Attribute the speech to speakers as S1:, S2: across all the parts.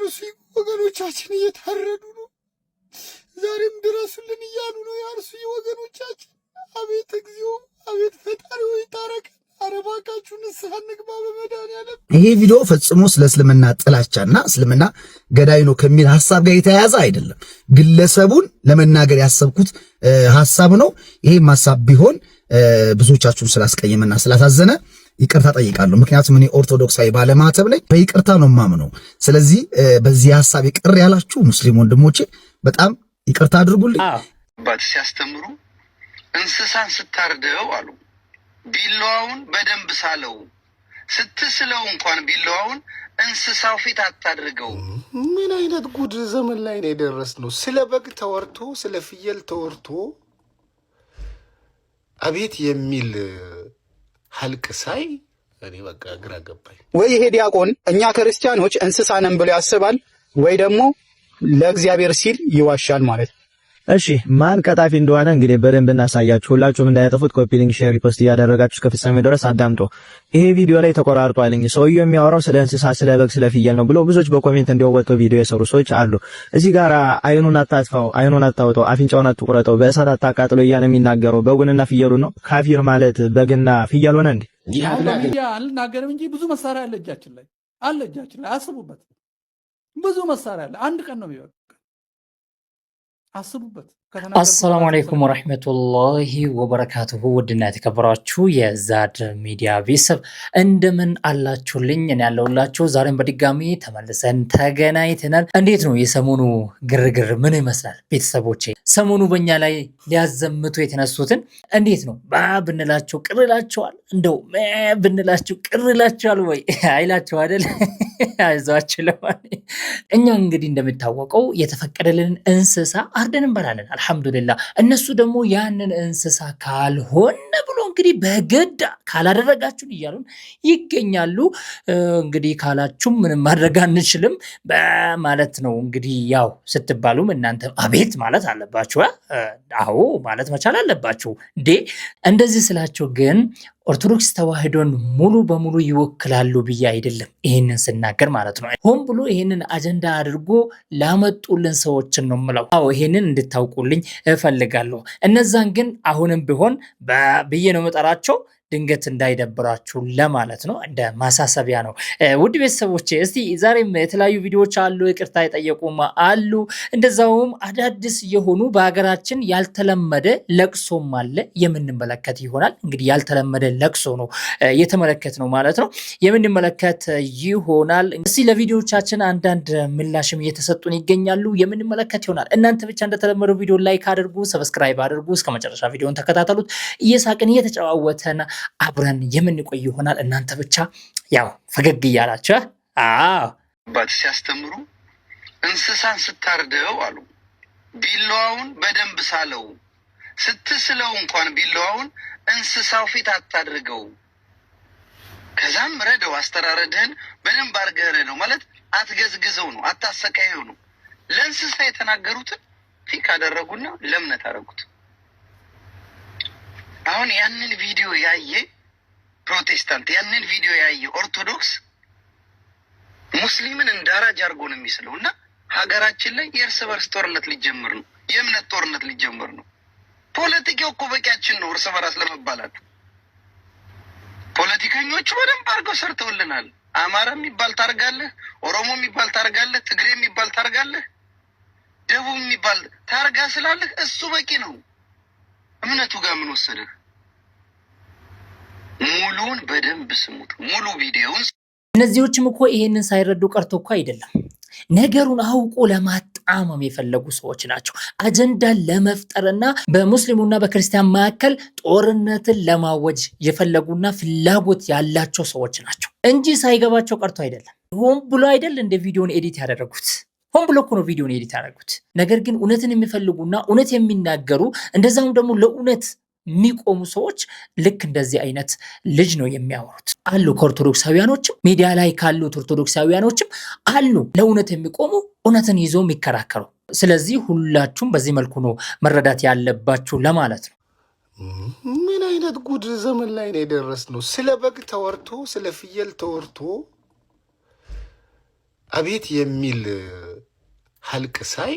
S1: የአርሲ ወገኖቻችን እየታረዱ ነው። ዛሬም ድረሱልን እያሉ ነው የአርሲ ወገኖቻችን። አቤት እግዚኦ፣ አቤት ፈጣሪ ሆይ ታረቀን። አረባካችሁ ንስሐ እንግባ በመድኃኒዓለም።
S2: ይሄ ቪዲዮ ፈጽሞ ስለ እስልምና ጥላቻና እስልምና ገዳይ ነው ከሚል ሐሳብ ጋር የተያያዘ አይደለም። ግለሰቡን ለመናገር ያሰብኩት ሐሳብ ነው። ይሄም ሐሳብ ቢሆን ብዙዎቻችሁን ስላስቀየመና ስላሳዘነ ይቅርታ ጠይቃለሁ። ምክንያቱም እኔ ኦርቶዶክሳዊ ባለማተብ ላይ በይቅርታ ነው የማምነው። ስለዚህ በዚህ ሐሳብ ይቅር ያላችሁ ሙስሊም ወንድሞቼ በጣም ይቅርታ አድርጉልኝ።
S3: አባት ሲያስተምሩ እንስሳን ስታርደው አሉ ቢላዋውን በደንብ ሳለው፣ ስትስለው እንኳን ቢላዋውን እንስሳው ፊት አታድርገው።
S1: ምን አይነት ጉድ ዘመን ላይ ነው የደረስነው? ስለ በግ ተወርቶ ስለ ፍየል ተወርቶ አቤት የሚል ሐልቅ ሳይ እኔ በቃ ግራ ገባኝ።
S4: ወይ ይሄ ዲያቆን እኛ ክርስቲያኖች እንስሳ ነን ብሎ ያስባል ወይ ደግሞ ለእግዚአብሔር ሲል ይዋሻል ማለት ነው።
S5: እሺ ማን ቀጣፊ እንደሆነ እንግዲህ በደንብ እናሳያችሁ። ሁላችሁም እንዳያጠፉት ኮፒ ሊንክ፣ ሼር፣ ሪፖስት እያደረጋችሁ እስከ ፍጻሜ ድረስ አዳምጡ። ይሄ ቪዲዮ ላይ ተቆራርጧልኝ። ሰውየው የሚያወራው ስለ እንስሳ፣ ስለ በግ፣ ስለ ፍየል ነው ብሎ ብዙዎች በኮሜንት እንዲወጡ ቪዲዮ የሰሩ ሰዎች አሉ። እዚህ ጋር አይኑን አታጥፋው፣ አይኑን አታውጣው፣ አፍንጫውን አትቁረጠው፣ በእሳት አታቃጥሎ እያለ የሚናገረው በጉንና ፍየሉን ነው። ካፊር ማለት በግና ፍየል ሆነ እንዴ?
S6: አልናገርም እንጂ ብዙ መሳሪያ አለ እጃችን ላይ አለ፣ እጃችን ላይ አስቡበት። ብዙ መሳሪያ አለ። አንድ ቀን ነው የሚበቃ። አስቡበት።
S7: አሰላሙ አለይኩም ወራህመቱላሂ ወበረካቱሁ። ውድና የተከበራችሁ የዛድ ሚዲያ ቤተሰብ እንደምን አላችሁልኝ? እኔ ያለሁላችሁ ዛሬም በድጋሚ ተመልሰን ተገናኝተናል። እንዴት ነው የሰሞኑ ግርግር ምን ይመስላል ቤተሰቦቼ? ሰሞኑ በእኛ ላይ ሊያዘምቱ የተነሱትን እንዴት ነው ብንላቸው ቅር ይላቸዋል? እንደው ብንላቸው ቅር ይላቸዋል ወይ? አይላቸው አይደል? አይዟችሁ። ለማንኛውም እኛ እንግዲህ እንደሚታወቀው የተፈቀደልን እንስሳ አርደን እንበላለን። አልሐምዱሊላህ። እነሱ ደግሞ ያንን እንስሳ ካልሆነ ብሎ እንግዲህ በግድ ካላደረጋችሁን እያሉን ይገኛሉ። እንግዲህ ካላችሁም ምንም ማድረግ አንችልም በማለት ነው። እንግዲህ ያው ስትባሉም እናንተ አቤት ማለት አለባችሁ። አዎ ማለት መቻል አለባችሁ። እንደዚህ ስላቸው ግን ኦርቶዶክስ ተዋህዶን ሙሉ በሙሉ ይወክላሉ ብዬ አይደለም ይሄንን ስናገር ማለት ነው። ሆን ብሎ ይሄንን አጀንዳ አድርጎ ላመጡልን ሰዎችን ነው የምለው። አዎ ይሄንን እንድታውቁልኝ እፈልጋለሁ። እነዛን ግን አሁንም ቢሆን ብዬ ነው መጠራቸው ድንገት እንዳይደብራችሁ ለማለት ነው። እንደ ማሳሰቢያ ነው። ውድ ቤተሰቦቼ እስቲ ዛሬም የተለያዩ ቪዲዮዎች አሉ፣ ይቅርታ የጠየቁም አሉ። እንደዛውም አዳዲስ የሆኑ በሀገራችን ያልተለመደ ለቅሶም አለ የምንመለከት ይሆናል። እንግዲህ ያልተለመደ ለቅሶ ነው የተመለከት ነው ማለት ነው የምንመለከት ይሆናል። እስቲ ለቪዲዮዎቻችን አንዳንድ ምላሽም እየተሰጡን ይገኛሉ የምንመለከት ይሆናል። እናንተ ብቻ እንደተለመደው ቪዲዮ ላይክ አድርጉ፣ ሰብስክራይብ አድርጉ፣ እስከ መጨረሻ ቪዲዮን ተከታተሉት። እየሳቅን እየተጨዋወተን አብረን የምንቆይ ይሆናል። እናንተ ብቻ ያው ፈገግ እያላችሁ
S3: አባት ሲያስተምሩ እንስሳን ስታርደው አሉ ቢላዋውን በደንብ ሳለው፣ ስትስለው እንኳን ቢላዋውን እንስሳው ፊት አታድርገው። ከዛም ረደው፣ አስተራረድህን በደንብ አድርገህ ረደው ማለት አትገዝግዘው ነው፣ አታሰቃየው ነው። ለእንስሳ የተናገሩትን ፊክ አደረጉና ለእምነት አደረጉት። አሁን ያንን ቪዲዮ ያየ ፕሮቴስታንት፣ ያንን ቪዲዮ ያየ ኦርቶዶክስ ሙስሊምን እንዳራጅ አድርጎ ነው የሚስለው። እና ሀገራችን ላይ የእርስ በርስ ጦርነት ሊጀምር ነው፣ የእምነት ጦርነት ሊጀምር ነው። ፖለቲካው እኮ በቂያችን ነው እርስ በራስ ለመባላት። ፖለቲከኞቹ በደንብ አድርገው ሰርተውልናል። አማራ የሚባል ታርጋለህ፣ ኦሮሞ የሚባል ታርጋለህ፣ ትግሬ የሚባል ታርጋለህ፣ ደቡብ የሚባል ታርጋ ስላለህ እሱ በቂ ነው። እምነቱ ጋር ምን ወሰደህ? ሙሉውን በደንብ ስሙት፣ ሙሉ ቪዲዮውን።
S7: እነዚህዎችም እኮ ይሄንን ሳይረዱ ቀርቶ እኮ አይደለም፣ ነገሩን አውቆ ለማጣመም የፈለጉ ሰዎች ናቸው። አጀንዳን ለመፍጠርና በሙስሊሙና በክርስቲያን መካከል ጦርነትን ለማወጅ የፈለጉና ፍላጎት ያላቸው ሰዎች ናቸው እንጂ ሳይገባቸው ቀርቶ አይደለም። ሆን ብሎ አይደል እንደ ቪዲዮን ኤዲት ያደረጉት። ሆን ብሎ እኮ ነው ቪዲዮን ኤዲት ያደረጉት። ነገር ግን እውነትን የሚፈልጉና እውነት የሚናገሩ እንደዛም ደግሞ ለእውነት የሚቆሙ ሰዎች ልክ እንደዚህ አይነት ልጅ ነው የሚያወሩት አሉ። ከኦርቶዶክሳውያኖችም ሚዲያ ላይ ካሉት ኦርቶዶክሳውያኖችም አሉ ለእውነት የሚቆሙ እውነትን ይዞ የሚከራከሩ። ስለዚህ ሁላችሁም በዚህ መልኩ ነው መረዳት ያለባችሁ ለማለት ነው።
S1: ምን አይነት ጉድ ዘመን ላይ ነው የደረስነው? ስለ በግ ተወርቶ ስለ ፍየል ተወርቶ
S8: አቤት የሚል ሐልቅ ሳይ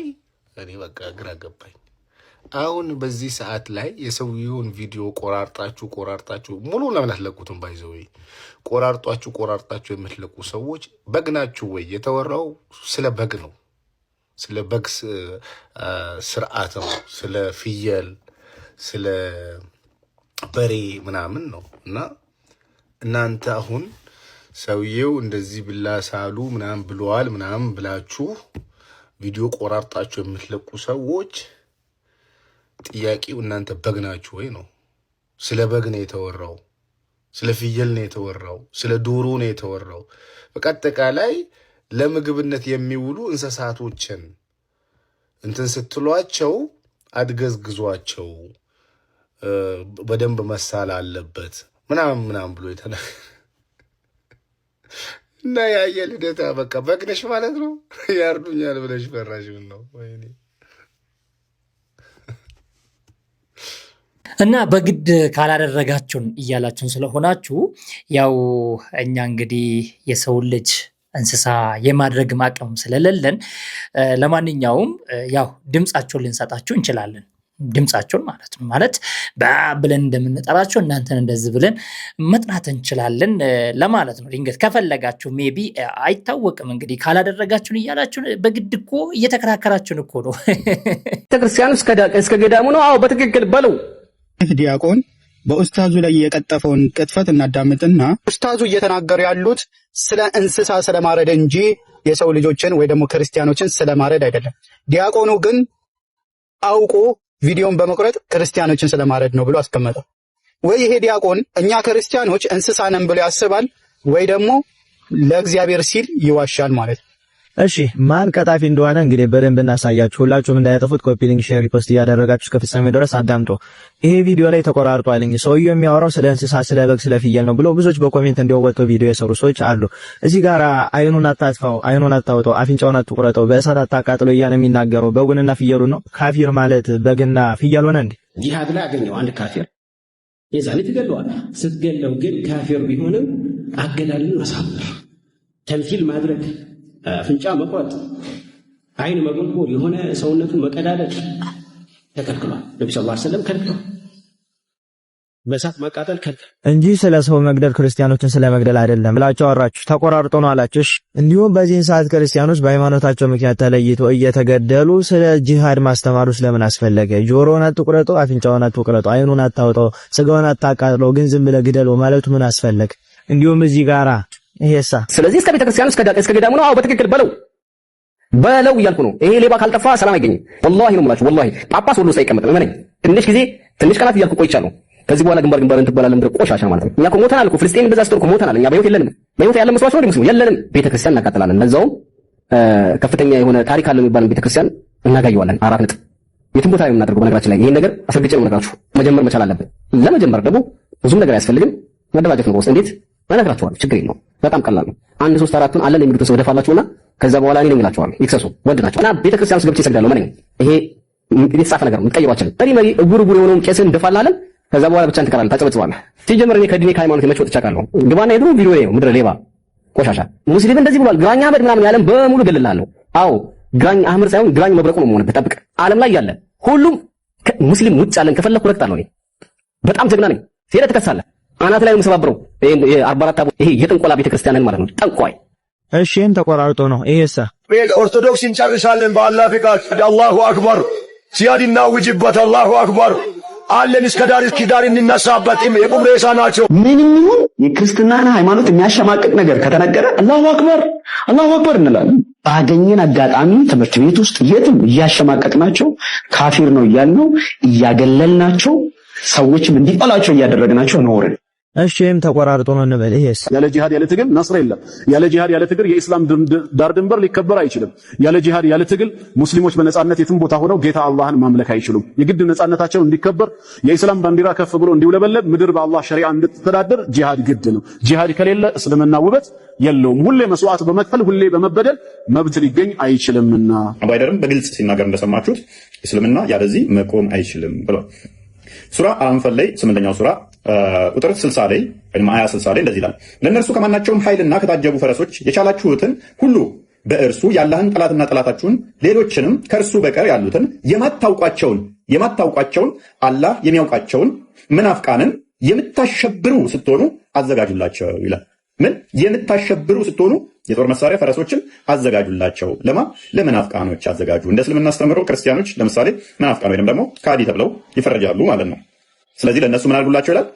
S8: እኔ በቃ ግራ ገባኝ። አሁን በዚህ ሰዓት ላይ የሰውየውን ቪዲዮ ቆራርጣችሁ ሙሉ ለምን አትለቁትም? ባይዘው ቆራርጣችሁ የምትለቁ ሰዎች በግ ናችሁ ወይ? የተወራው ስለ በግ ነው፣ ስለ በግ ስርዓት ነው፣ ስለ ፍየል፣ ስለ በሬ ምናምን ነው። እና እናንተ አሁን ሰውየው እንደዚህ ብላ ሳሉ ምናምን ብለዋል ምናምን ብላችሁ ቪዲዮ ቆራርጣችሁ የምትለቁ ሰዎች ጥያቄው እናንተ በግ ናችሁ ወይ ነው። ስለ በግ ነው የተወራው፣ ስለ ፍየል ነው የተወራው፣ ስለ ዶሮ ነው የተወራው። በአጠቃላይ ለምግብነት የሚውሉ እንስሳቶችን እንትን ስትሏቸው አድገዝግዟቸው በደንብ መሳል አለበት ምናምን ብሎ የተናገረ እና ያየ ልደታ በቃ በግ ነሽ ማለት ነው። ያርዱኛል ብለሽ ፈራሽውን ነው ወይኔ።
S7: እና በግድ ካላደረጋችሁን እያላችሁን ስለሆናችሁ ያው እኛ እንግዲህ የሰው ልጅ እንስሳ የማድረግ አቅም ስለሌለን ለማንኛውም ያው ድምጻቸውን ልንሰጣችሁ እንችላለን። ድምጻቸውን ማለት ነው። ማለት ብለን እንደምንጠራቸው እናንተን እንደዚህ ብለን መጥራት እንችላለን ለማለት ነው። ድንገት ከፈለጋችሁ ሜቢ አይታወቅም እንግዲህ ካላደረጋችሁን እያላችሁ በግድ እኮ እየተከራከራችሁን እኮ ነው።
S4: ቤተክርስቲያን እስከ ገዳሙ ነው። አዎ በትክክል በለው። ዲያቆን በኡስታዙ ላይ የቀጠፈውን ቅጥፈት እናዳምጥና ኡስታዙ እየተናገሩ ያሉት ስለ እንስሳ ስለማረድ እንጂ የሰው ልጆችን ወይ ደግሞ ክርስቲያኖችን ስለማረድ አይደለም። ዲያቆኑ ግን አውቆ ቪዲዮን በመቁረጥ ክርስቲያኖችን ስለማረድ ነው ብሎ አስቀመጠ። ወይ ይሄ ዲያቆን እኛ ክርስቲያኖች እንስሳ ነን ብሎ ያስባል፣ ወይ ደግሞ ለእግዚአብሔር ሲል ይዋሻል ማለት ነው።
S5: እሺ ማን ቀጣፊ እንደሆነ እንግዲህ በደንብ እናሳያችሁ። ሁላችሁም እንዳያጠፉት ኮፒ ሊንክ፣ ሼር፣ ሪፖስት እያደረጋችሁ እስከ ፍጻሜው ድረስ አዳምጡ። ይሄ ቪዲዮ ላይ ተቆራርጧል። ሰውየው የሚያወራው ስለ እንስሳ፣ ስለ በግ፣ ስለ ፍየል ነው ብሎ ብዙዎች በኮሜንት እንዲወጡ ቪዲዮ የሰሩ ሰዎች አሉ። እዚህ ጋር አይኑን አታጥፋው፣ አይኑን አታውጣው፣ አፍንጫውን አትቁረጠው፣ በእሳት አታቃጥለው እያለ የሚናገረው በጉንና ፍየሉ ነው። ካፊር ማለት በግና ፍየል ሆነ እንዴ?
S9: ጂሃድ ላይ አገኘው አንድ ካፊር የዛኔ ትገለዋለህ። ስትገለው ግን ካፊር ቢሆንም አገዳልን ማሳመር፣ ተምሲል ማድረግ፣ አፍንጫ መቁረጥ፣ አይን መጎልጎል፣ የሆነ ሰውነቱን መቀዳደድ ተከልክሏል። ነብዩ ሰለላሁ ዐለይሂ ወሰለም ከልክሏል። በእሳት መቃጠል ከልክሏል
S5: እንጂ ስለ ሰው መግደል ክርስቲያኖችን ስለ መግደል አይደለም ብላችሁ አወራችሁ። ተቆራርጦ ነው አላችሁ። እንዲሁም በዚህን ሰዓት ክርስቲያኖች በሃይማኖታቸው ምክንያት ተለይተው እየተገደሉ ስለ ጂሃድ ማስተማሩ ስለምን አስፈለገ? ጆሮውን አትቁረጡ፣ አፍንጫውን አትቁረጡ፣ አይኑን አታውጣው፣ ስጋውን አታቃጥለው፣ ግን ዝም ብለህ ግደለው ማለቱ ምን አስፈለገ? እንዲሁም እዚህ ጋራ ይሄሳ ስለዚህ እስከ ቤተክርስቲያኑ እስከ ገዳሙ ነው። አዎ በትክክል በለው እያልኩ ነው። ይሄ ሌባ ካልጠፋ ሰላም አይገኝም። ወላሂ ነው የምላችሁ። ወላሂ ጳጳስ ሁሉ ሳይቀመጥ ነው። ትንሽ ቀናት እያልኩ ቆይቻለሁ። ከዚህ በኋላ ግንባር እንትባላለን ብለ ቆሻሻ ማለት ነው። እኛ እኮ ሞተናል እኮ ፍልስጤም እንደዛ ስትወር እኮ ሞተናል። እኛ በህይወት የለንም። በህይወት ያለ መስዋዕት ነው ሙስሊም የለንም። ቤተክርስቲያን እናቃጥላለን። ለዛውም ከፍተኛ የሆነ ታሪክ አለው የሚባል ቤተክርስቲያን እናጋየዋለን። 4 ነጥብ የትም ቦታ የምናደርገው። በነገራችን ላይ ይሄን ነገር አስረግጬ ነው የምነግራችሁ። መጀመር መቻል አለብን። ለመጀመር ደግሞ ብዙም ነገር አያስፈልግም። መደራጀት ነው። እንዴት እነግራችኋለሁ። ችግር የለውም። በጣም ቀላል ነው። 1 3 4ቱን አለን የሚሉት ሰው ደፋላችሁና ከዛ በኋላ እኔ ነኝ እላችኋለሁ። ይክሰሱ ወንድ ናቸው እና ቤተክርስቲያን ውስጥ ገብቼ እሰግዳለሁ። ማንኛ ይሄ የተጻፈ ነገር ነው። የምትቀይሯቸው መሪ እጉር የሆነውን ቄስን እንደፋላለን። ከዛ በኋላ ብቻ እንትቀራለን፣ ታጨበጭባለህ። ሲጀመር እኔ ከዲኔ ከሃይማኖት የመች ወጥቼ አውቃለሁ። ግባና የድሮ ቪዲዮ ነው። ምድረ ሌባ ቆሻሻ ሙስሊም እንደዚህ ብሏል። ግራኝ አህመድ ምናምን ያለን በሙሉ እገልልሃለሁ። አዎ ግራኝ አህመድ ሳይሆን ግራኝ መብረቁ ነው መሆን። ተጠብቅ። ዓለም ላይ ያለ ሁሉም ሙስሊም ውጭ ያለን ከፈለኩ ረግጣለሁ። እኔ በጣም ጀግና ነኝ። ሄደህ ትከሳለህ። አናት ላይ የምሰባብረው ይሄ 44 ይሄ የጥንቆላ ቤተክርስቲያንን ማለት ነው። ጠንቋይ እሺን ተቆራርጦ ነው። ይሄሳ
S10: ኦርቶዶክስ እንጨርሳለን። በአላህ ፍቃድ አላሁ አክበር ሲያድና ውጅበት አላሁ አክበር አለን እስከ ዳር እንነሳበት። የቁም ሬሳ ናቸው። ምንም ይሁን የክርስትናን ሃይማኖት የሚያሸማቅቅ ነገር ከተነገረ አላሁ አክበር እንላለን። ባገኘን አጋጣሚ ትምህርት ቤት ውስጥ የትም እያሸማቀቅናቸው ካፊር ነው እያልነው እያገለልናቸው ሰዎችም እንዲጠላቸው እያደረግናቸው ኖርን።
S5: እሺም ተቆራርጦ ነው እንበል። ይሄስ
S11: ያለ ጂሃድ ያለ ትግል ነስር የለም። ያለ ጂሃድ ያለ ትግል የኢስላም ዳር ድንበር ሊከበር አይችልም። ያለ ጂሃድ ያለ ትግል ሙስሊሞች በነጻነት የትም ቦታ ሆነው ጌታ አላህን ማምለክ አይችሉም። የግድ ነጻነታቸው እንዲከበር የኢስላም ባንዲራ ከፍ ብሎ እንዲውለበለብ ምድር በአላህ ሸሪዓ እንድትተዳደር ጂሃድ ግድ ነው። ጂሃድ ከሌለ እስልምና ውበት የለውም። ሁሌ መስዋዕት በመክፈል ሁሌ በመበደል መብት ሊገኝ አይችልምና
S12: አባይደርም በግልጽ ሲናገር እንደሰማችሁት እስልምና ያለዚህ መቆም አይችልም ብሏል። ሱራ አንፈል ላይ 8ኛው ሱራ ቁጥር 60 ላይ ወይም አያ 60 ላይ እንደዚህ ይላል፣ ለእነርሱ ከማናቸውም ኃይልና ከታጀቡ ፈረሶች የቻላችሁትን ሁሉ በእርሱ የአላህን ጠላትና ጠላታችሁን ሌሎችንም ከእርሱ በቀር ያሉትን የማታውቋቸውን አላህ የሚያውቃቸውን መናፍቃንን የምታሸብሩ ስትሆኑ አዘጋጁላቸው ይላል። ምን የምታሸብሩ ስትሆኑ የጦር መሳሪያ ፈረሶችን አዘጋጁላቸው። ለመናፍቃኖች አዘጋጁ። እንደ እስልምና አስተምህሮ ክርስቲያኖች ለምሳሌ መናፍቃን ወይም ደግሞ ካዲ ተብለው ይፈረጃሉ ማለት ነው። ስለዚህ ለእነሱ ምን አድርጉላቸው ይላል?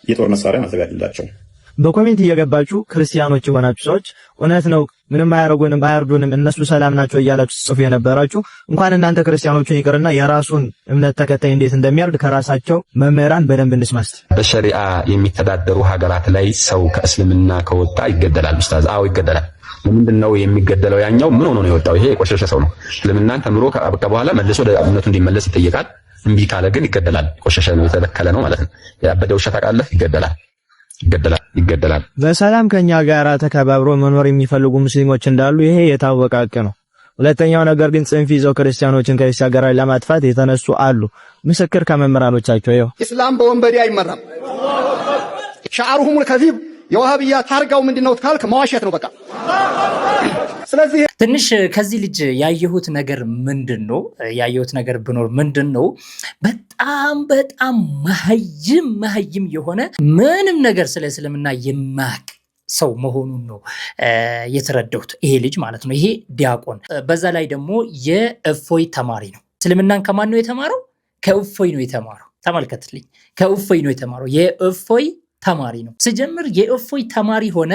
S12: የጦር መሳሪያ አዘጋጁላቸው።
S5: በኮሜንት እየገባችሁ ክርስቲያኖች የሆናችሁ ሰዎች እውነት ነው ምንም አያረጉንም አያርዱንም እነሱ ሰላም ናቸው እያላችሁ ጽፉ የነበራችሁ እንኳን እናንተ ክርስቲያኖችን ይቅርና የራሱን እምነት ተከታይ እንዴት እንደሚያርድ ከራሳቸው መምህራን በደንብ እንስማስ።
S13: በሸሪዓ የሚተዳደሩ ሀገራት ላይ ሰው ከእስልምና ከወጣ ይገደላል። ኡስታዝ አዎ ይገደላል። ምንድነው የሚገደለው? ያኛው ምን ሆኖ ነው የወጣው? ይሄ የቆሸሸ ሰው ነው። እስልምናን ተምሮ ከአበቃ በኋላ መልሶ ወደ እምነቱ እንዲመለስ ይጠየቃል። እምቢ ካለ ግን ይገደላል። ቆሸሸ ነው፣ የተበከለ ነው ማለት ነው። ያበደ ውሻ ታውቃለህ? ይገደላል።
S5: በሰላም ከኛ ጋር ተከባብሮ መኖር የሚፈልጉ ሙስሊሞች እንዳሉ ይሄ የታወቀ ሀቅ ነው። ሁለተኛው ነገር ግን ጽንፍ ይዘው ክርስቲያኖችን ከኢስላም ጋር ለማጥፋት የተነሱ አሉ። ምስክር ከመምህራኖቻቸው ይኸው።
S4: ኢስላም በወንበዴ አይመራም። ሻዕሩሁሙል ከዚብ የዋሃብያ ታርጋው ምንድነው ካልክ መዋሸት ነው በቃ። ስለዚህ
S7: ትንሽ ከዚህ ልጅ ያየሁት ነገር ምንድነው? ያየሁት ነገር ብኖር ምንድነው? በጣም መሀይም የሆነ ምንም ነገር ስለ እስልምና የማያውቅ ሰው መሆኑን ነው የተረዳሁት። ይሄ ልጅ ማለት ነው። ይሄ ዲያቆን በዛ ላይ ደግሞ የእፎይ ተማሪ ነው። እስልምናን ከማን ነው የተማረው? ከእፎይ ነው የተማረው። ተመልከትልኝ፣ ከእፎይ ነው የተማረው። የእፎይ ተማሪ ነው። ስጀምር የእፎይ ተማሪ ሆነ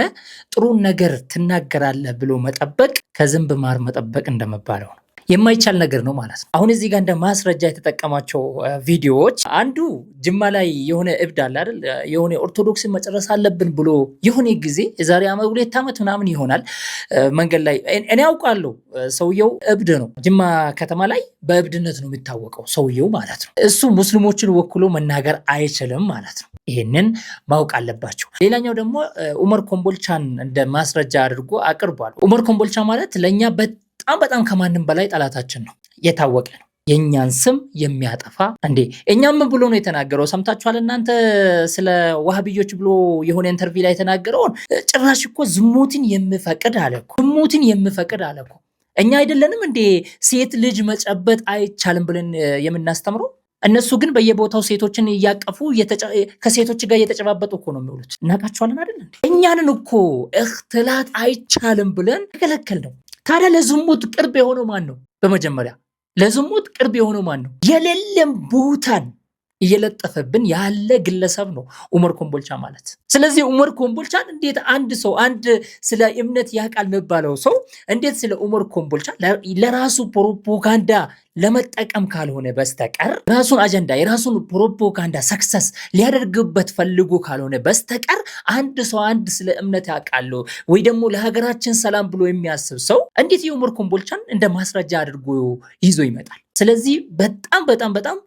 S7: ጥሩ ነገር ትናገራለህ ብሎ መጠበቅ ከዝንብ ማር መጠበቅ እንደመባለው ነው። የማይቻል ነገር ነው ማለት ነው። አሁን እዚህ ጋር እንደ ማስረጃ የተጠቀማቸው ቪዲዮዎች አንዱ ጅማ ላይ የሆነ እብድ አለ አይደል? የሆነ ኦርቶዶክስን መጨረስ አለብን ብሎ የሆነ ጊዜ የዛሬ 2 ዓመት ምናምን ይሆናል መንገድ ላይ እኔ ያውቃለሁ። ሰውየው እብድ ነው። ጅማ ከተማ ላይ በእብድነት ነው የሚታወቀው ሰውየው ማለት ነው። እሱ ሙስሊሞችን ወክሎ መናገር አይችልም ማለት ነው። ይሄንን ማወቅ አለባቸው። ሌላኛው ደግሞ ኡመር ኮምቦልቻን እንደ ማስረጃ አድርጎ አቅርቧል። ኡመር ኮምቦልቻ ማለት ለኛ በጣም ከማንም በላይ ጠላታችን ነው፣ የታወቀ ነው። የኛን ስም የሚያጠፋ እንዴ እኛም ምን ብሎ ነው የተናገረው? ሰምታችኋል እናንተ ስለ ዋሃብዮች ብሎ የሆነ ኢንተርቪው ላይ የተናገረውን። ጭራሽ እኮ ዝሙትን የምፈቅድ አለ እኮ። እኛ አይደለንም እንዴ ሴት ልጅ መጨበጥ አይቻልም ብለን የምናስተምረው? እነሱ ግን በየቦታው ሴቶችን እያቀፉ ከሴቶች ጋር እየተጨባበጡ እኮ ነው የሚውሉት። እናውቃቸዋለን አይደል? እኛንን እኮ እክትላት አይቻልም ብለን ተከለከል ነው። ታዲያ ለዝሙት ቅርብ የሆነው ማን ነው? በመጀመሪያ ለዝሙት ቅርብ የሆነው ማን ነው? የሌለም ቦታን እየለጠፈብን ያለ ግለሰብ ነው ኡመር ኮምቦልቻ ማለት። ስለዚህ ኡመር ኮምቦልቻን እንዴት አንድ ስለ እምነት ያውቃል የሚባለው ሰው እንዴት ስለ ኡመር ኮምቦልቻ ለራሱ ፕሮፓጋንዳ ለመጠቀም ካልሆነ በስተቀር ራሱን አጀንዳ የራሱን ፕሮፓጋንዳ ሰክሰስ ሊያደርግበት ፈልጎ ካልሆነ በስተቀር አንድ ስለ እምነት ያውቃል ወይ ደግሞ ለሀገራችን ሰላም ብሎ የሚያስብ ሰው እንዴት የኡመር ኮምቦልቻን እንደ ማስረጃ አድርጎ ይዞ ይመጣል? ስለዚህ በጣም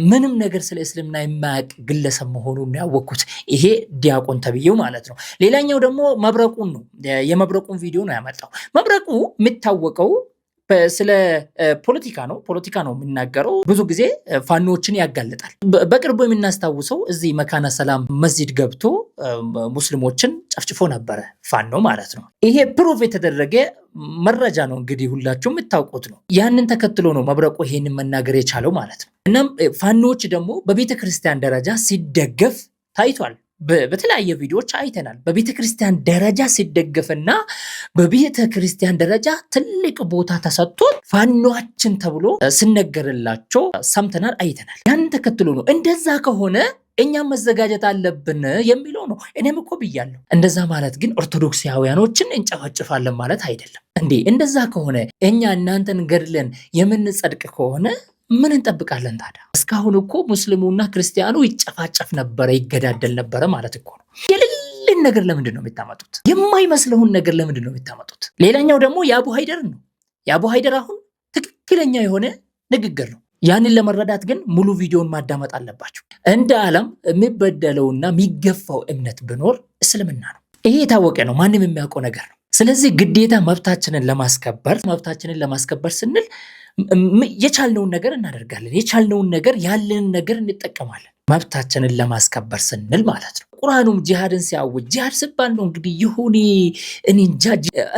S7: ምንም ነገር ስለ እስልምና የማያውቅ ግለሰብ መሆኑን ያወቅኩት ይሄ ዲያቆን ተብዬው ማለት ነው። ሌላኛው ደግሞ መብረቁን ነው። የመብረቁን ቪዲዮ ነው ያመጣው። መብረቁ የሚታወቀው ስለ ፖለቲካ ነው የሚናገረው። ብዙ ጊዜ ፋኖችን ያጋልጣል። በቅርቡ የምናስታውሰው እዚህ መካነ ሰላም መስጂድ ገብቶ ሙስሊሞችን ጨፍጭፎ ነበረ፣ ፋኖ ማለት ነው። ይሄ ፕሩፍ የተደረገ መረጃ ነው። እንግዲህ ሁላችሁም የምታውቁት ነው። ያንን ተከትሎ ነው መብረቁ ይሄንን መናገር የቻለው ማለት ነው። እናም ፋኖች ደግሞ በቤተ ክርስቲያን ደረጃ ሲደገፍ ታይቷል። በተለያየ ቪዲዮዎች አይተናል። በቤተ ክርስቲያን ደረጃ ሲደገፍና በቤተ ክርስቲያን ደረጃ ትልቅ ቦታ ተሰጥቶ ፋኖችን ተብሎ ሲነገርላቸው ሰምተናል፣ አይተናል። ያንን ተከትሎ ነው እንደዛ ከሆነ እኛም መዘጋጀት አለብን የሚለው ነው። እኔም እኮ ብያለሁ። እንደዛ ማለት ግን ኦርቶዶክሳውያኖችን እንጨፈጭፋለን ማለት አይደለም እንዴ። እንደዛ ከሆነ እኛ እናንተን ገድለን የምንጸድቅ ከሆነ ምን እንጠብቃለን ታዲያ? እስካሁን እኮ ሙስሊሙና ክርስቲያኑ ይጨፋጨፍ ነበረ፣ ይገዳደል ነበረ ማለት እኮ ነው። የሌለን ነገር ለምንድን ነው የምታመጡት? የማይመስለውን ነገር ለምንድን ነው የምታመጡት? ሌላኛው ደግሞ የአቡ ሀይደር ነው። የአቡ ሀይደር አሁን ትክክለኛ የሆነ ንግግር ነው። ያንን ለመረዳት ግን ሙሉ ቪዲዮን ማዳመጥ አለባቸው። እንደ ዓለም የሚበደለውና የሚገፋው እምነት ብኖር እስልምና ነው። ይሄ የታወቀ ነው፣ ማንም የሚያውቀው ነገር ነው። ስለዚህ ግዴታ መብታችንን ለማስከበር ስንል የቻልነውን ነገር እናደርጋለን። የቻልነውን ነገር ያለንን ነገር እንጠቀማለን። መብታችንን ለማስከበር ስንል ማለት ነው። ቁርአኑም ጂሃድን ሲያውጅ ጂሃድ ሲባል ነው እንግዲህ ይሁኔ እኔ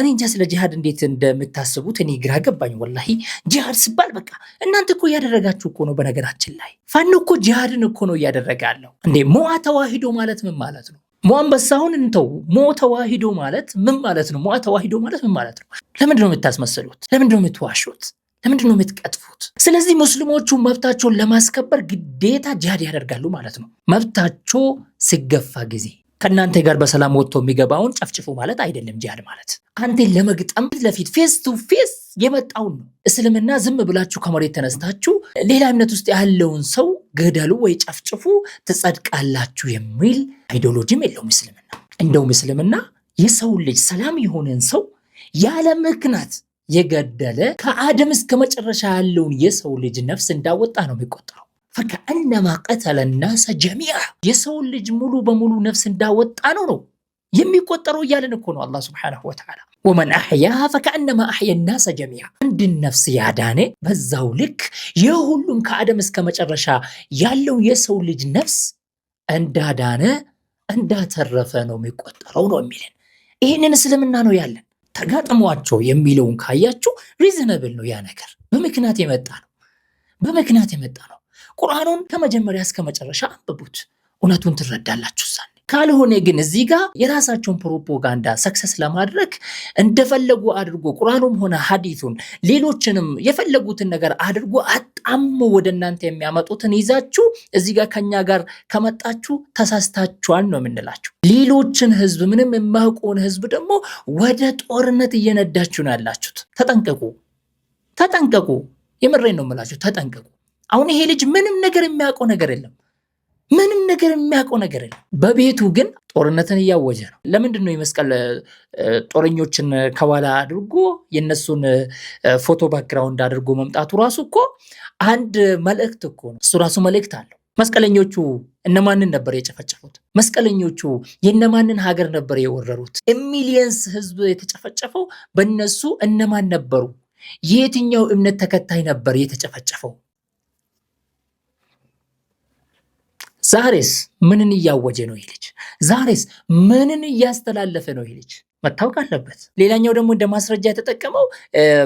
S7: እንጃ ስለ ጂሃድ እንዴት እንደምታስቡት እኔ ግራ ገባኝ ወላሂ። ጂሃድ ሲባል በቃ እናንተ እኮ እያደረጋችሁ እኮ ነው። በነገራችን ላይ ፋኖ እኮ ጂሃድን እኮ ነው እያደረገ ያለው እንዴ። ሞዓ ተዋሂዶ ማለት ምን ማለት ነው? ሞአንበሳውን እንተው። ሞ ተዋሂዶ ማለት ምን ማለት ነው? ሞዓ ተዋሂዶ ማለት ምን ማለት ነው? ለምንድን ነው የምታስመስሉት? ለምንድን ነው የምትዋሹት? ለምንድን ነው የምትቀጥፉት? ስለዚህ ሙስሊሞቹ መብታቸውን ለማስከበር ግዴታ ጂሃድ ያደርጋሉ ማለት ነው። መብታቸው ሲገፋ ጊዜ ከእናንተ ጋር በሰላም ወጥቶ የሚገባውን ጨፍጭፉ ማለት አይደለም። ጂሃድ ማለት አንተን ለመግጠም ለፊት ፌስ ቱ ፌስ የመጣውን ነው። እስልምና ዝም ብላችሁ ከመሬት ተነስታችሁ ሌላ እምነት ውስጥ ያለውን ሰው ገደሉ ወይ ጨፍጭፉ ትጸድቃላችሁ የሚል አይዲዮሎጂም የለውም እስልምና። እንደውም እስልምና የሰው ልጅ ሰላም የሆነን ሰው ያለ ምክንያት የገደለ ከአደም እስከ መጨረሻ ያለውን የሰው ልጅ ነፍስ እንዳወጣ ነው የሚቆጠረው። ፈከአነማ ቀተለ ናሰ ጀሚዓ የሰው ልጅ ሙሉ በሙሉ ነፍስ እንዳወጣ ነው የሚቆጠረው እያለን እኮ ነው አላህ ሱብሓነሁ ወተዓላ። ወመን አሕያሃ ፈከአነማ አሕየ ናሰ ጀሚዓ አንድን ነፍስ ያዳነ በዛው ልክ የሁሉም ከአደም እስከ መጨረሻ ያለው የሰው ልጅ ነፍስ እንዳዳነ እንዳተረፈ ነው የሚቆጠረው ነው የሚለን። ይህንን እስልምና ነው ያለን። ተጋጥሟቸው የሚለውን ካያችሁ ሪዝነብል ነው ያ ነገር። በምክንያት የመጣ ነው። በምክንያት የመጣ ነው። ቁርአኑን ከመጀመሪያ እስከ መጨረሻ አንብቡት፣ እውነቱን ትረዳላችሁ። ሳን ካልሆነ ግን እዚህ ጋር የራሳቸውን ፕሮፓጋንዳ ሰክሰስ ለማድረግ እንደፈለጉ አድርጎ ቁርአኑም ሆነ ሐዲሱን ሌሎችንም የፈለጉትን ነገር አድርጎ አጣሞ ወደ እናንተ የሚያመጡትን ይዛችሁ እዚህ ጋር ከኛ ጋር ከመጣችሁ ተሳስታችኋል ነው የምንላችሁ። ሌሎችን ህዝብ ምንም የማያውቀውን ህዝብ ደግሞ ወደ ጦርነት እየነዳችሁ ነው ያላችሁት። ተጠንቀቁ፣ ተጠንቀቁ። የምሬን ነው የምላችሁ፣ ተጠንቀቁ። አሁን ይሄ ልጅ ምንም ነገር የሚያውቀው ነገር የለም። ምንም ነገር የሚያውቀው ነገር የለም። በቤቱ ግን ጦርነትን እያወጀ ነው። ለምንድን ነው የመስቀል ጦረኞችን ከኋላ አድርጎ የነሱን ፎቶ ባክግራውንድ አድርጎ መምጣቱ ራሱ እኮ አንድ መልእክት እኮ ነው። እሱ ራሱ መልእክት አለው። መስቀለኞቹ እነማንን ነበር የጨፈጨፉት? መስቀለኞቹ የነማንን ሀገር ነበር የወረሩት? ሚሊየንስ ህዝብ የተጨፈጨፈው በእነሱ እነማን ነበሩ? የየትኛው እምነት ተከታይ ነበር የተጨፈጨፈው? ዛሬስ ምንን እያወጀ ነው ይህ ልጅ? ዛሬስ ምንን እያስተላለፈ ነው ይህ ልጅ? መታወቅ አለበት። ሌላኛው ደግሞ እንደ ማስረጃ የተጠቀመው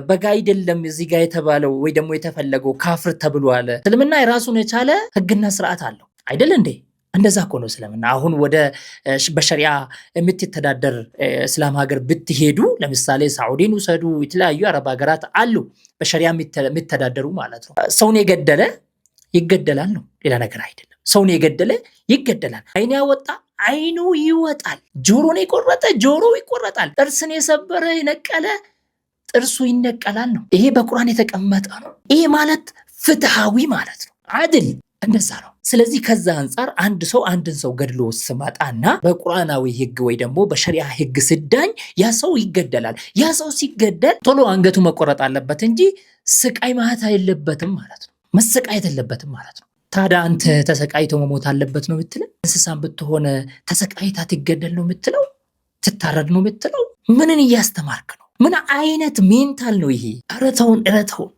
S7: በጋ አይደለም እዚህ ጋር የተባለው ወይ ደግሞ የተፈለገው ካፍር ተብሏል። እስልምና የራሱን የቻለ ህግና ስርዓት አለው አይደል እንዴ? እንደዛ እኮ ነው እስልምና። አሁን ወደ በሸሪዓ የምትተዳደር እስላም ሀገር ብትሄዱ ለምሳሌ ሳዑዲን ውሰዱ፣ የተለያዩ አረብ ሀገራት አሉ በሸሪዓ የሚተዳደሩ ማለት ነው። ሰውን የገደለ ይገደላል ነው፣ ሌላ ነገር አይደለም። ሰውን የገደለ ይገደላል። አይን ያወጣ አይኑ ይወጣል። ጆሮን የቆረጠ ጆሮ ይቆረጣል። ጥርስን የሰበረ የነቀለ ጥርሱ ይነቀላል ነው። ይሄ በቁርአን የተቀመጠ ነው። ይሄ ማለት ፍትሃዊ ማለት ነው። አድል እንደዛ ነው። ስለዚህ ከዛ አንጻር አንድ ሰው አንድን ሰው ገድሎ ስመጣና በቁርአናዊ ህግ ወይ ደግሞ በሸሪዓ ህግ ስዳኝ ያ ሰው ይገደላል። ያ ሰው ሲገደል ቶሎ አንገቱ መቆረጥ አለበት እንጂ ስቃይ ማህት የለበትም ማለት ነው። መሰቃየት የለበትም ማለት ነው። ታዲያ አንተ ተሰቃይቶ መሞት አለበት ነው የምትለው? እንስሳን ብትሆነ ተሰቃይታ ትገደል ነው የምትለው? ትታረድ ነው የምትለው? ምንን እያስተማርክ ነው? ምን አይነት ሜንታል ነው ይሄ? ኧረ ተውን፣ ኧረ ተውን።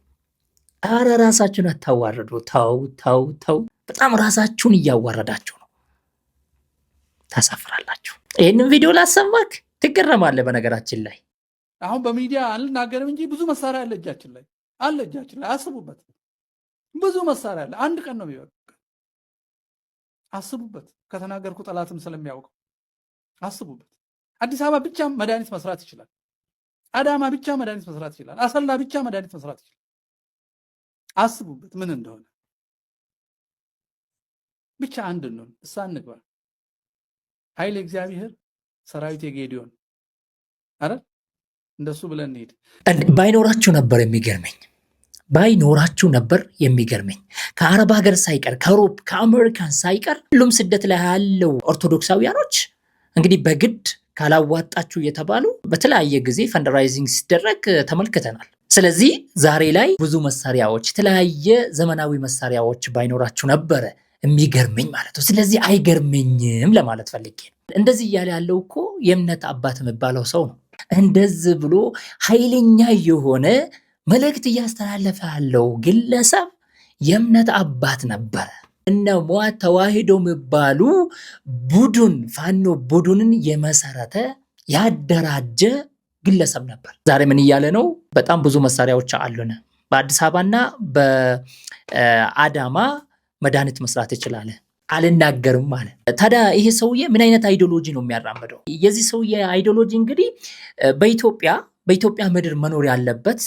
S7: ኧረ ራሳችሁን አታዋርዱ። ተው ተው ተው። በጣም ራሳችሁን እያዋረዳችሁ ነው። ታሳፍራላችሁ። ይህንን ቪዲዮ ላሰማክ ትገረማለህ። በነገራችን ላይ
S6: አሁን በሚዲያ አልናገርም እንጂ ብዙ መሳሪያ አለ እጃችን ላይ አለ። እጃችን ላይ አስቡበት። ብዙ መሳሪያ አለ። አንድ ቀን ነው የሚበቃ። አስቡበት። ከተናገርኩ ጠላትም ስለሚያውቀው አስቡበት። አዲስ አበባ ብቻ መድኃኒት መስራት ይችላል። አዳማ ብቻ መድኃኒት መስራት ይችላል። አሰላ ብቻ መድኃኒት መስራት ይችላል። አስቡበት ምን እንደሆነ። ብቻ አንድ ነው። እሳ እንግባ። ኃይል እግዚአብሔር ሰራዊት የጌዲዮን አረ እንደሱ ብለን እንሄድ።
S7: ባይኖራችሁ ነበር የሚገርመኝ ባይኖራችሁ ነበር የሚገርመኝ። ከአረብ ሀገር ሳይቀር ከአውሮፓ ከአሜሪካን ሳይቀር ሁሉም ስደት ላይ ያለው ኦርቶዶክሳውያኖች እንግዲህ በግድ ካላዋጣችሁ የተባሉ በተለያየ ጊዜ ፈንድራይዚንግ ሲደረግ ተመልክተናል። ስለዚህ ዛሬ ላይ ብዙ መሳሪያዎች፣ የተለያየ ዘመናዊ መሳሪያዎች ባይኖራችሁ ነበረ የሚገርመኝ ማለት ነው። ስለዚህ አይገርመኝም ለማለት ፈልጌ ነው። እንደዚህ እያለ ያለው እኮ የእምነት አባት የሚባለው ሰው ነው። እንደዚህ ብሎ ኃይለኛ የሆነ መልእክት እያስተላለፈ ያለው ግለሰብ የእምነት አባት ነበረ። እነ ሟት ተዋሂዶ የሚባሉ ቡድን ፋኖ ቡድንን የመሰረተ ያደራጀ ግለሰብ ነበር። ዛሬ ምን እያለ ነው? በጣም ብዙ መሳሪያዎች አሉን፣ በአዲስ አበባና በአዳማ መድኃኒት መስራት ይችላል፣ አልናገርም ማለት። ታዲያ ይሄ ሰውዬ ምን አይነት አይዲዮሎጂ ነው የሚያራምደው? የዚህ ሰውዬ አይዲዮሎጂ እንግዲህ በኢትዮጵያ ምድር መኖር ያለበት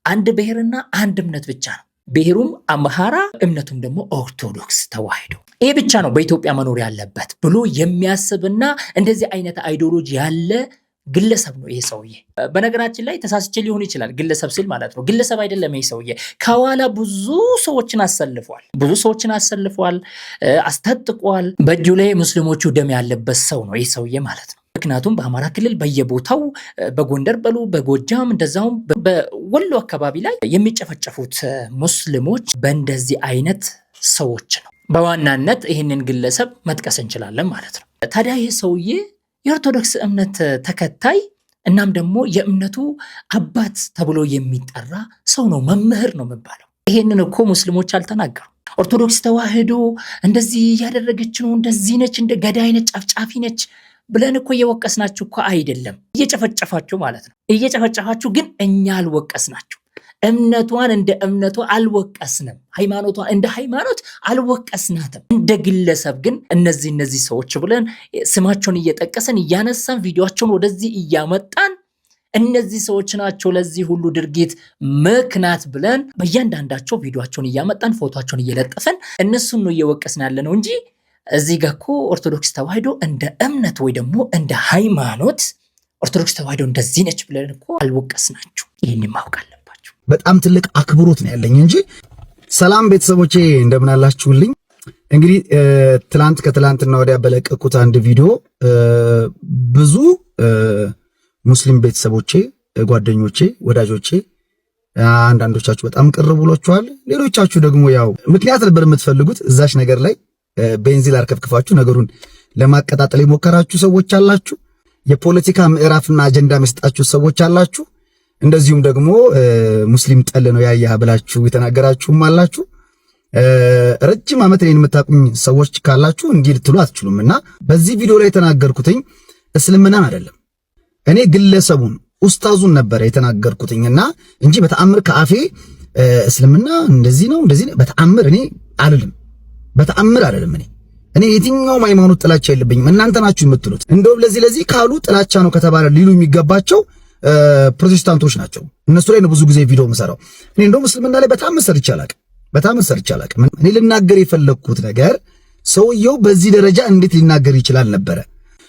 S7: አንድ ብሔርና አንድ እምነት ብቻ ነው። ብሔሩም አምሃራ፣ እምነቱም ደግሞ ኦርቶዶክስ ተዋሂዶ። ይሄ ብቻ ነው በኢትዮጵያ መኖር ያለበት ብሎ የሚያስብና እንደዚህ አይነት አይዲዮሎጂ ያለ ግለሰብ ነው ይሄ ሰውዬ። በነገራችን ላይ ተሳስቼ ሊሆን ይችላል፣ ግለሰብ ሲል ማለት ነው። ግለሰብ አይደለም ይሄ ሰውዬ። ከኋላ ብዙ ሰዎችን አሰልፏል፣ አስታጥቋል። በእጁ ላይ ሙስሊሞቹ ደም ያለበት ሰው ነው ይሄ ሰውዬ ማለት ነው። ምክንያቱም በአማራ ክልል በየቦታው በጎንደር በሉ በጎጃም እንደዛውም በወሎ አካባቢ ላይ የሚጨፈጨፉት ሙስሊሞች በእንደዚህ አይነት ሰዎች ነው። በዋናነት ይህንን ግለሰብ መጥቀስ እንችላለን ማለት ነው። ታዲያ ይህ ሰውዬ የኦርቶዶክስ እምነት ተከታይ እናም ደግሞ የእምነቱ አባት ተብሎ የሚጠራ ሰው ነው፣ መምህር ነው የሚባለው። ይሄንን እኮ ሙስሊሞች አልተናገሩም። ኦርቶዶክስ ተዋህዶ እንደዚህ እያደረገች ነው፣ እንደዚህ ነች፣ እንደ ገዳይ ነች፣ ጨፍጫፊ ነች ብለን እኮ እየወቀስናችሁ እኮ አይደለም። እየጨፈጨፋችሁ ማለት ነው። እየጨፈጨፋችሁ ግን እኛ አልወቀስናችሁ። እምነቷን እንደ እምነቷ አልወቀስንም። ሃይማኖቷን እንደ ሃይማኖት አልወቀስናትም። እንደ ግለሰብ ግን እነዚህ ሰዎች ብለን ስማቸውን እየጠቀሰን እያነሳን ቪዲዮቸውን ወደዚህ እያመጣን እነዚህ ሰዎች ናቸው ለዚህ ሁሉ ድርጊት ምክንያት ብለን በእያንዳንዳቸው ቪዲዮቸውን እያመጣን ፎቶቸውን እየለጠፈን እነሱን ነው እየወቀስን ያለ ነው እንጂ እዚህ ጋር እኮ ኦርቶዶክስ ተዋህዶ እንደ እምነት ወይ ደግሞ እንደ ሃይማኖት ኦርቶዶክስ ተዋህዶ እንደዚህ ነች ብለን እኮ አልወቀስናችሁ። ይህን ማወቅ አለባችሁ።
S2: በጣም ትልቅ አክብሮት ነው ያለኝ እንጂ። ሰላም ቤተሰቦቼ እንደምን አላችሁልኝ? እንግዲህ ከትላንትና ወዲያ በለቀቁት አንድ ቪዲዮ ብዙ ሙስሊም ቤተሰቦቼ፣ ጓደኞቼ፣ ወዳጆቼ አንዳንዶቻችሁ በጣም ቅር ብሏችኋል። ሌሎቻችሁ ደግሞ ያው ምክንያት ነበር የምትፈልጉት እዛሽ ነገር ላይ ቤንዚል አርከፍክፋችሁ ነገሩን ለማቀጣጠል የሞከራችሁ ሰዎች አላችሁ። የፖለቲካ ምዕራፍና አጀንዳ መስጣችሁ ሰዎች አላችሁ። እንደዚሁም ደግሞ ሙስሊም ጠል ነው ያያህ ብላችሁ የተናገራችሁም አላችሁ። ረጅም ዓመት እኔን የምታቁኝ ሰዎች ካላችሁ እንዲህ ልትሉ አትችሉምና በዚህ ቪዲዮ ላይ የተናገርኩትኝ እስልምናን አይደለም። እኔ ግለሰቡን ኡስታዙን ነበር የተናገርኩትኝና እንጂ በተአምር ከአፌ እስልምና እንደዚህ ነው በተአምር እኔ አልልም። በተአምር አይደለም። እኔ የትኛውም ሃይማኖት ጥላቻ የለብኝም። እናንተ ናችሁ የምትሉት። እንደውም ለዚህ ካሉ ጥላቻ ነው ከተባለ ሊሉ የሚገባቸው ፕሮቴስታንቶች ናቸው። እነሱ ላይ ነው ብዙ ጊዜ ቪዲዮ የምሰራው። እኔ እንደውም እስልምና ላይ በጣም ሰርቼ አላቅም። እኔ ልናገር የፈለግኩት ነገር ሰውየው በዚህ ደረጃ እንዴት ሊናገር ይችላል ነበረ።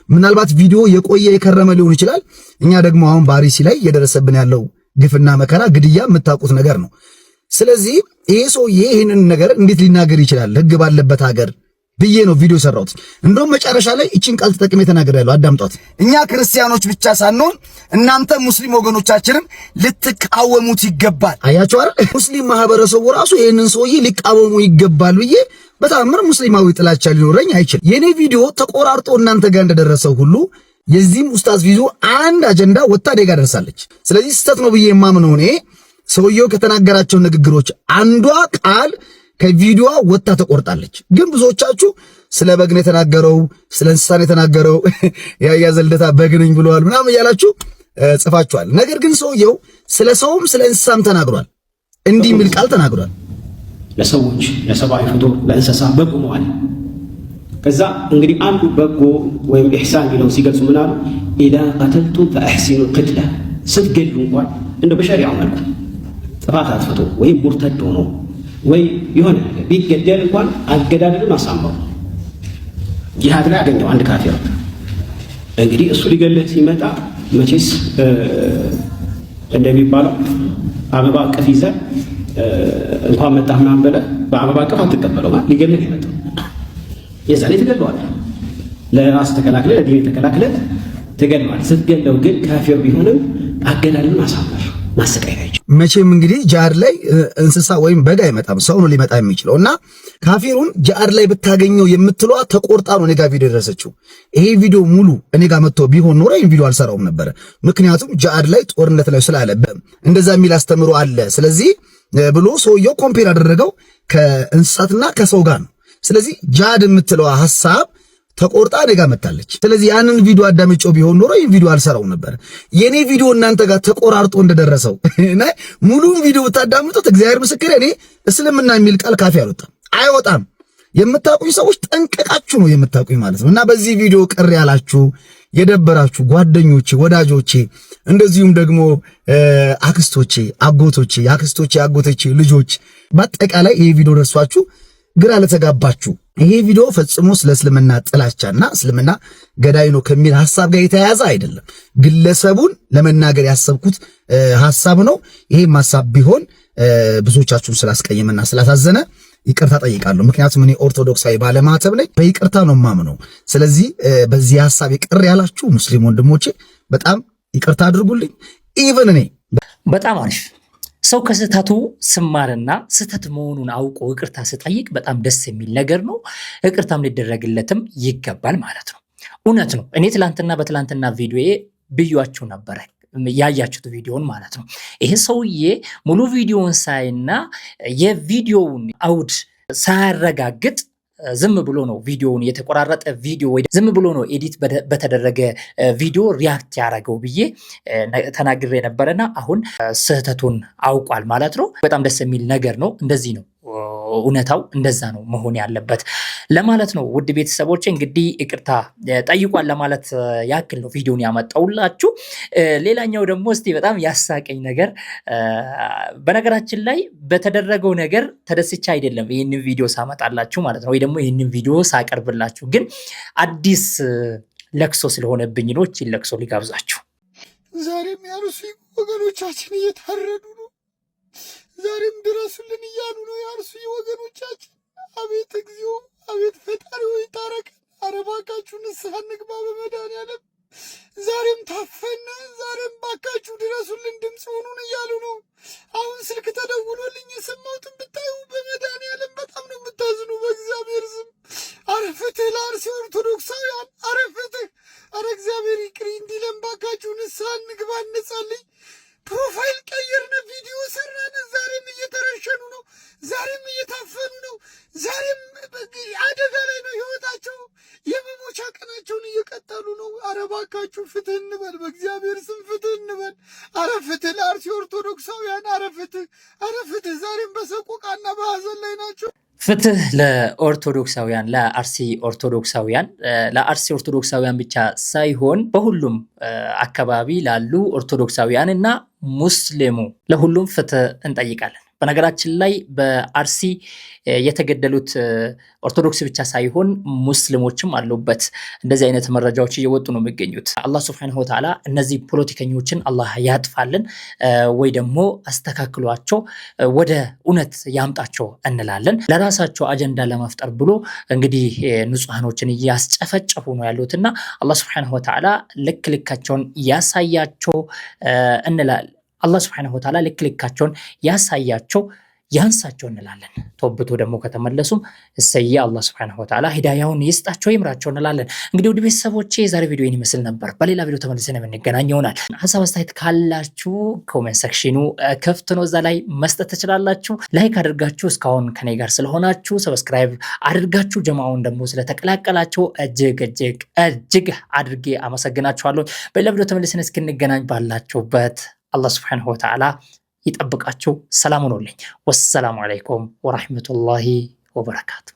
S2: ምናልባት ቪዲዮ የቆየ የከረመ ሊሆን ይችላል። እኛ ደግሞ አሁን በአርሲ ላይ እየደረሰብን ያለው ግፍና መከራ፣ ግድያ የምታውቁት ነገር ነው። ስለዚህ ይሄ ሰውዬ ይህንን ነገር እንዴት ሊናገር ይችላል ህግ ባለበት ሀገር ብዬ ነው ቪዲዮ ሰራሁት። እንደውም መጨረሻ ላይ እቺን ቃል ተጠቅሜ ተናግሬያለሁ። አዳምጧት። እኛ ክርስቲያኖች ብቻ ሳንሆን እናንተ ሙስሊም ወገኖቻችንም ልትቃወሙት ይገባል። አያችሁ አይደል? ሙስሊም ማህበረሰቡ ራሱ ይህንን ሰውዬ ሊቃወሙ ይገባል ብዬ በታምር ሙስሊማዊ ጥላቻ ሊኖረኝ አይችልም። የኔ ቪዲዮ ተቆራርጦ እናንተ ጋር እንደደረሰው ሁሉ የዚህም ኡስታዝ ቪዲዮ አንድ አጀንዳ ወጣ ደጋ ደርሳለች። ስለዚህ ስህተት ነው ብዬ የማምነው እኔ ሰውየው ከተናገራቸው ንግግሮች አንዷ ቃል ከቪዲዮዋ ወጣ ተቆርጣለች። ግን ብዙዎቻችሁ ስለ በግ ነው የተናገረው፣ ስለ እንስሳ ነው የተናገረው፣ ያያ ዘልደታ በግ ነኝ ብለዋል ምናምን እያላችሁ ጽፋችኋል። ነገር ግን ሰውየው ስለ ሰውም ስለ እንስሳም ተናግሯል። እንዲህ የሚል ቃል ተናግሯል።
S9: ለሰዎች ለሰብአዊ ፍጡር ለእንስሳ በጎ መዋል። ከዛ እንግዲህ አንዱ በጎ ወይም ኢሕሳን ቢለው ሲገልጹ ምን አሉ? ኢዛ ቀተልቱም ፈአሕሲኑ ቅትላ፣ ስትገሉ እንኳን እንደ በሸሪዓው መልኩ ጥፋት አጥፍቶ ወይም ሙርተድ ሆኖ ወይ የሆነ ቢገደል እንኳን አገዳደሉን አሳምረው። ጂሃድ ላይ አገኘው አንድ ካፊር እንግዲህ እሱ ሊገልህ ሲመጣ መቼስ እንደሚባለው አበባ እቅፍ ይዘህ እንኳን መጣህ ምናምን ብለህ በአበባ እቅፍ አትቀበለው። ማለት ሊገልህ ይመጣ የዛኔ ትገለዋለህ። ለራስ ተከላክለህ ለዲን ተከላክለህ ትገለዋለህ። ስትገለው ግን ካፊር ቢሆንም አገዳደሉን አሳምረው ማሰቃየት አይችልም።
S2: መቼም እንግዲህ ጃር ላይ እንስሳ ወይም በግ አይመጣም፣ ሰው ነው ሊመጣ የሚችለው። እና ካፊሩን ጃር ላይ ብታገኘው የምትለዋ ተቆርጣ ነው እኔ ጋር ቪዲዮ ደረሰችው። ይሄ ቪዲዮ ሙሉ እኔ ጋር መጥቶ ቢሆን ኖሮ ይሄን ቪዲዮ አልሰራውም ነበረ። ምክንያቱም ጃር ላይ ጦርነት ላይ ስላለ እንደዛ የሚል አስተምሮ አለ። ስለዚህ ብሎ ሰውየው ኮምፔር አደረገው ከእንስሳትና ከሰው ጋር ነው። ስለዚህ ጂሃድ የምትለው ሐሳብ ተቆርጣ ደጋ መጣለች። ስለዚህ ያንን ቪዲዮ አዳምጬው ቢሆን ኖሮ ይሄን ቪዲዮ አልሰራው ነበር። የኔ ቪዲዮ እናንተ ጋር ተቆራርጦ እንደደረሰው እና ሙሉውን ቪዲዮ ብታዳምጡት እግዚአብሔር ምስክሬ እኔ እስልምና የሚል ቃል ካፌ አይወጣም። የምታቁኝ ሰዎች ጠንቀቃችሁ ነው የምታቁኝ ማለት ነው። እና በዚህ ቪዲዮ ቅር ያላችሁ የደበራችሁ ጓደኞቼ፣ ወዳጆቼ እንደዚሁም ደግሞ አክስቶቼ፣ አጎቶቼ፣ የአክስቶቼ አጎቶቼ ልጆች በአጠቃላይ ይሄ ቪዲዮ ደርሷችሁ ግራ ለተጋባችሁ ይሄ ቪዲዮ ፈጽሞ ስለ እስልምና ጥላቻና እስልምና ገዳይ ነው ከሚል ሐሳብ ጋር የተያያዘ አይደለም። ግለሰቡን ለመናገር ያሰብኩት ሐሳብ ነው። ይሄም ሐሳብ ቢሆን ብዙዎቻችሁን ስላስቀየመና ስላሳዘነ ይቅርታ ጠይቃለሁ። ምክንያቱም እኔ ኦርቶዶክሳዊ ባለማተብ ነኝ፣ በይቅርታ ነው የማምነው። ስለዚህ በዚህ ሐሳብ ይቅር ያላችሁ ሙስሊም ወንድሞቼ በጣም ይቅርታ አድርጉልኝ። ኢቭን እኔ
S7: በጣም አሪፍ ሰው ከስህተቱ ስማርና ስህተት መሆኑን አውቆ ይቅርታ ስጠይቅ በጣም ደስ የሚል ነገር ነው። ይቅርታም ሊደረግለትም ይገባል ማለት ነው። እውነት ነው። እኔ በትላንትና ቪዲዮዬ ብያችሁ ነበረ፣ ያያችሁት ቪዲዮን ማለት ነው። ይሄ ሰውዬ ሙሉ ቪዲዮውን ሳይና የቪዲዮውን አውድ ሳያረጋግጥ ዝም ብሎ ነው ቪዲዮውን የተቆራረጠ ቪዲዮ ወይ ዝም ብሎ ነው ኤዲት በተደረገ ቪዲዮ ሪያክት ያደረገው ብዬ ተናግሬ ነበረና አሁን ስህተቱን አውቋል ማለት ነው። በጣም ደስ የሚል ነገር ነው። እንደዚህ ነው እውነታው፣ እንደዛ ነው መሆን ያለበት ለማለት ነው። ውድ ቤተሰቦች እንግዲህ ይቅርታ ጠይቋል ለማለት ያክል ነው ቪዲዮን ያመጣውላችሁ። ሌላኛው ደግሞ እስቲ በጣም ያሳቀኝ ነገር በነገራችን ላይ በተደረገው ነገር ተደስቻ አይደለም ይህንን ቪዲዮ ሳመጣላችሁ ማለት ነው፣ ወይ ደግሞ ይህንን ቪዲዮ ሳቀርብላችሁ፣ ግን አዲስ ለቅሶ ስለሆነብኝ ነው። እቺን ለቅሶ ሊጋብዛችሁ።
S1: ዛሬም ያርሱ ወገኖቻችን እየታረዱ ነው። ዛሬም ድረሱልን እያሉ ነው ያርሱ ወገኖቻችን። አቤት እግዚኦ፣ አቤት ፈጣሪ ሆይ ታረቀን። ኧረ እባካችሁ ንስሐ እንግባ በመድኃኒዓለም። ዛሬም ታፈነ፣ ዛሬም ባካችሁ ድረሱልን ድምፅ ሆኑን እያሉ ነው። አሁን ስልክ ተደውሎልኝ የሰማሁትን ብታዩ በመድኃኒዓለም በጣም ነው የምታዝኑ። በእግዚአብሔር ስም ኧረ ፍትህ ለአርሲ ኦርቶዶክሳውያን፣ ኧረ ፍትህ፣ ኧረ እግዚአብሔር ይቅር እንዲለን ባካችሁ ንስሐ እንግባ፣ እንጸልይ። ፕሮፋይል ቀየርነ፣ ቪዲዮ ሰራነ። ዛሬም እየተረሸኑ ነው፣ ዛሬም እየታፈኑ ነው፣ ዛሬም አደጋ ላይ ነው ህይወታቸው። የመሞቻ ቀናቸውን እየቀጠሉ ነው። ኧረ እባካችሁ ፍትህ እንበል፣ በእግዚአብሔር ስም ፍትህ እንበል። ኧረ ፍትህ ለአርሲ ኦርቶዶክሳውያን፣ ኧረ ፍትህ፣ ኧረ ፍትህ። ዛሬም በሰቆቃና በሀዘን ላይ ናቸው።
S7: ፍትህ ለኦርቶዶክሳውያን፣ ለአርሲ ኦርቶዶክሳውያን፣ ለአርሲ ኦርቶዶክሳውያን ብቻ ሳይሆን በሁሉም አካባቢ ላሉ ኦርቶዶክሳውያን እና ሙስሊሙ ለሁሉም ፍትህ እንጠይቃለን። በነገራችን ላይ በአርሲ የተገደሉት ኦርቶዶክስ ብቻ ሳይሆን ሙስሊሞችም አሉበት። እንደዚህ አይነት መረጃዎች እየወጡ ነው የሚገኙት። አላህ ሱብሓነሁ ወተዓላ እነዚህ ፖለቲከኞችን አላህ ያጥፋልን፣ ወይ ደግሞ አስተካክሏቸው ወደ እውነት ያምጣቸው እንላለን። ለራሳቸው አጀንዳ ለመፍጠር ብሎ እንግዲህ ንጹሃኖችን እያስጨፈጨፉ ነው ያሉትና አላህ ሱብሓነሁ ወተዓላ ልካቸውን ያሳያቸው እንላለን። አላህ ሱብሓነሁ ወተዓላ ልካቸውን ያሳያቸው ያንሳቸው እንላለን። ተወብቶ ደግሞ ከተመለሱም እሰየ አላህ ሱብሓነሁ ወተዓላ ሂዳያውን ይስጣቸው ይምራቸው እንላለን። እንግዲህ ውድ ቤተሰቦቼ የዛሬ ቪዲዮ ይመስል ነበር። በሌላ ቪዲዮ ተመልሰን የምንገናኝ ይሆናል። ሀሳብ አስተያየት ካላችሁ ኮሜንት ሴክሽኑ ክፍት ነው፣ እዛ ላይ መስጠት ትችላላችሁ። ላይክ አድርጋችሁ እስካሁን ከኔ ጋር ስለሆናችሁ ሰብስክራይብ አድርጋችሁ ጀማውን ደግሞ ስለተቀላቀላችሁ እጅግ አድርጌ አመሰግናችኋለሁ። በሌላ ቪዲዮ ተመልሰን እስክንገናኝ ባላችሁበት አላህ ሱብሓነሁ ወተዓላ ይጠብቃችሁ። ሰላም ሁኑልኝ። ወሰላሙ አለይኩም ወራህመቱላሂ ወበረካቱ።